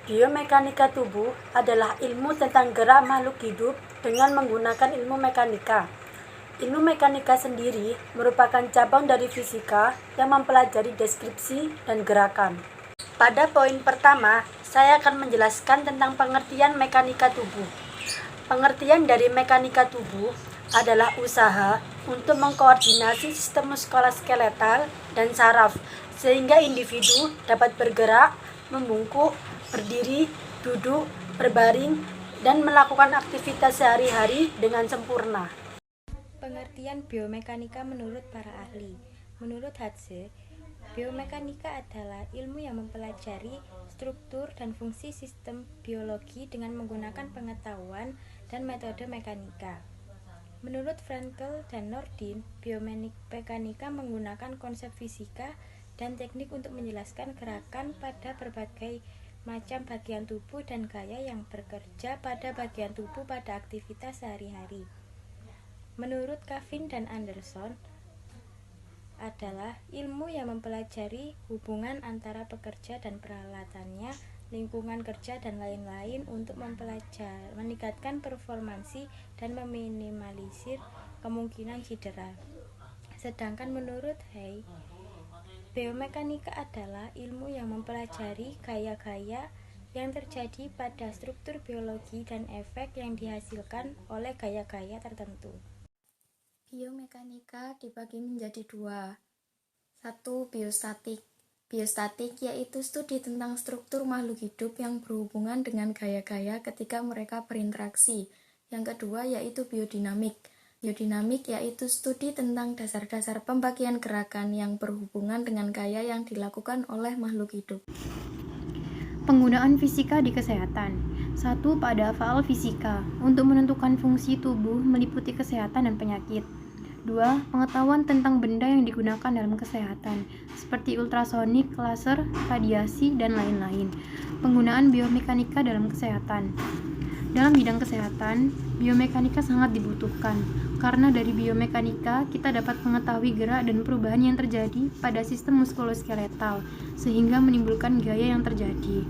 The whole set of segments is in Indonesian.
Biomekanika tubuh adalah ilmu tentang gerak makhluk hidup dengan menggunakan ilmu mekanika. Ilmu mekanika sendiri merupakan cabang dari fisika yang mempelajari deskripsi dan gerakan. Pada poin pertama, saya akan menjelaskan tentang pengertian mekanika tubuh. Pengertian dari mekanika tubuh adalah usaha untuk mengkoordinasi sistem muskuloskeletal dan saraf sehingga individu dapat bergerak, membungkuk, berdiri, duduk, berbaring, dan melakukan aktivitas sehari-hari dengan sempurna. Pengertian biomekanika menurut para ahli. Menurut Hatze, biomekanika adalah ilmu yang mempelajari struktur dan fungsi sistem biologi dengan menggunakan pengetahuan dan metode mekanika. Menurut Frankel dan Nordin, biomekanika menggunakan konsep fisika dan teknik untuk menjelaskan gerakan pada berbagai macam bagian tubuh dan gaya yang bekerja pada bagian tubuh pada aktivitas sehari-hari. Menurut Kavin dan Anderson, adalah ilmu yang mempelajari hubungan antara pekerja dan peralatannya, lingkungan kerja dan lain-lain untuk meningkatkan performansi dan meminimalisir kemungkinan cedera. Sedangkan menurut Hay, biomekanika adalah ilmu yang mempelajari gaya-gaya yang terjadi pada struktur biologi dan efek yang dihasilkan oleh gaya-gaya tertentu. Biomekanika dibagi menjadi dua. Satu, biostatik. Biostatik yaitu studi tentang struktur makhluk hidup yang berhubungan dengan gaya-gaya ketika mereka berinteraksi. Yang kedua yaitu biodinamik. Biodinamik yaitu studi tentang dasar-dasar pembagian gerakan yang berhubungan dengan gaya yang dilakukan oleh makhluk hidup. Penggunaan fisika di kesehatan. 1. Pada faal fisika, untuk menentukan fungsi tubuh meliputi kesehatan dan penyakit. 2. Pengetahuan tentang benda yang digunakan dalam kesehatan, seperti ultrasonik, laser, radiasi, dan lain-lain. Penggunaan biomekanika dalam kesehatan. Dalam bidang kesehatan, biomekanika sangat dibutuhkan, karena dari biomekanika kita dapat mengetahui gerak dan perubahan yang terjadi pada sistem muskuloskeletal, sehingga menimbulkan gaya yang terjadi.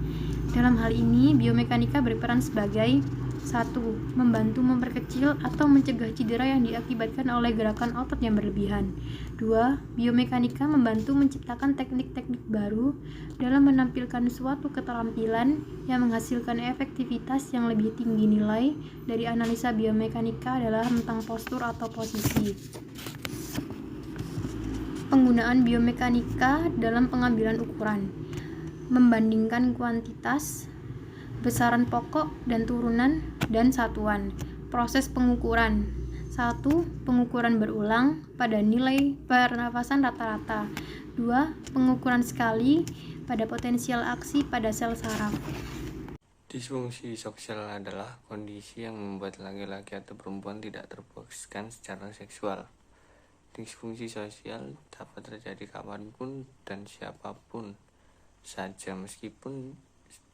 Dalam hal ini, biomekanika berperan sebagai 1. Membantu memperkecil atau mencegah cedera yang diakibatkan oleh gerakan otot yang berlebihan. 2. Biomekanika membantu menciptakan teknik-teknik baru dalam menampilkan suatu keterampilan yang menghasilkan efektivitas yang lebih tinggi. Nilai dari analisa biomekanika adalah tentang postur atau posisi. Penggunaan biomekanika dalam pengambilan ukuran. Membandingkan kuantitas, besaran pokok dan turunan, dan satuan. Proses pengukuran. 1. Pengukuran berulang pada nilai pernafasan rata-rata. 2. Pengukuran sekali pada potensial aksi pada sel saraf. Disfungsi sosial adalah kondisi yang membuat laki-laki atau perempuan tidak terpuaskan secara seksual. Disfungsi sosial dapat terjadi kapanpun dan siapapun saja, meskipun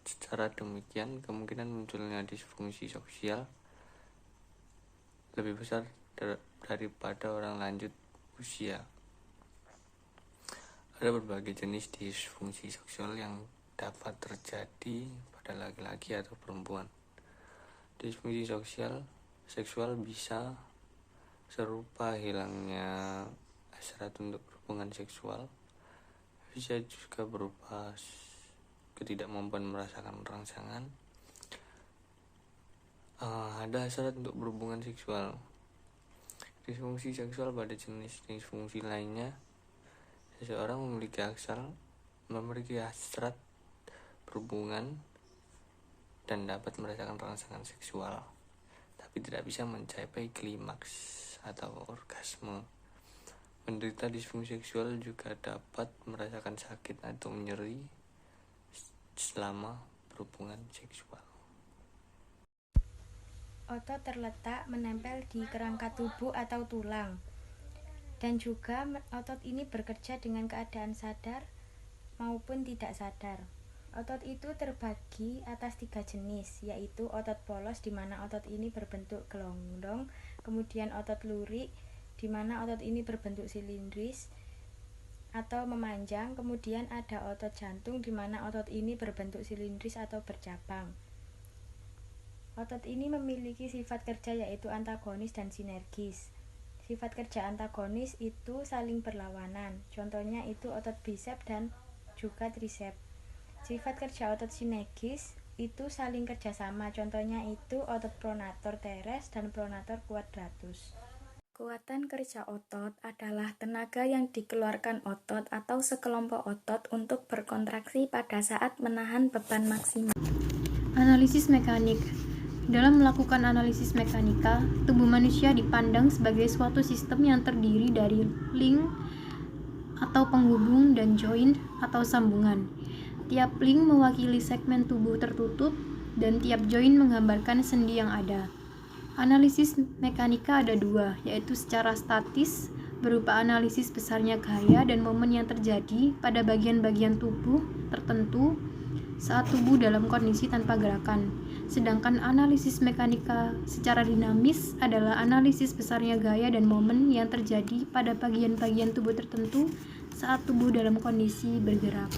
secara demikian kemungkinan munculnya disfungsi sosial lebih besar daripada orang lanjut usia. Ada berbagai jenis disfungsi seksual yang dapat terjadi pada laki-laki atau perempuan. Disfungsi seksual bisa serupa hilangnya hasrat untuk berhubungan seksual, bisa juga berupa ketidakmampuan merasakan rangsangan. Ada hasrat untuk berhubungan seksual. Disfungsi seksual pada jenis disfungsi lainnya, seseorang memiliki hasrat berhubungan dan dapat merasakan rangsangan seksual, tapi tidak bisa mencapai klimaks atau orgasme. Penderita disfungsi seksual juga dapat merasakan sakit atau nyeri selama berhubungan seksual. Otot terletak menempel di kerangka tubuh atau tulang, dan juga otot ini bekerja dengan keadaan sadar maupun tidak sadar. Otot itu terbagi atas 3 jenis, yaitu otot polos di mana otot ini berbentuk gelondong, kemudian otot lurik di mana otot ini berbentuk silindris, atau memanjang, kemudian ada otot jantung di mana otot ini berbentuk silindris atau bercabang. Otot ini memiliki sifat kerja yaitu antagonis dan sinergis. Sifat kerja antagonis itu saling berlawanan, contohnya itu otot bisep dan juga trisep. Sifat kerja otot sinergis itu saling kerjasama, contohnya itu otot pronator teres dan pronator quadratus. Kekuatan kerja otot adalah tenaga yang dikeluarkan otot atau sekelompok otot untuk berkontraksi pada saat menahan beban maksimal. Analisis mekanik. Dalam melakukan analisis mekanika, tubuh manusia dipandang sebagai suatu sistem yang terdiri dari link atau penghubung dan joint atau sambungan. Tiap link mewakili segmen tubuh tertutup dan tiap joint menggambarkan sendi yang ada. Analisis mekanika ada dua, yaitu secara statis, berupa analisis besarnya gaya dan momen yang terjadi pada bagian-bagian tubuh tertentu saat tubuh dalam kondisi tanpa gerakan. Sedangkan analisis mekanika secara dinamis adalah analisis besarnya gaya dan momen yang terjadi pada bagian-bagian tubuh tertentu saat tubuh dalam kondisi bergerak.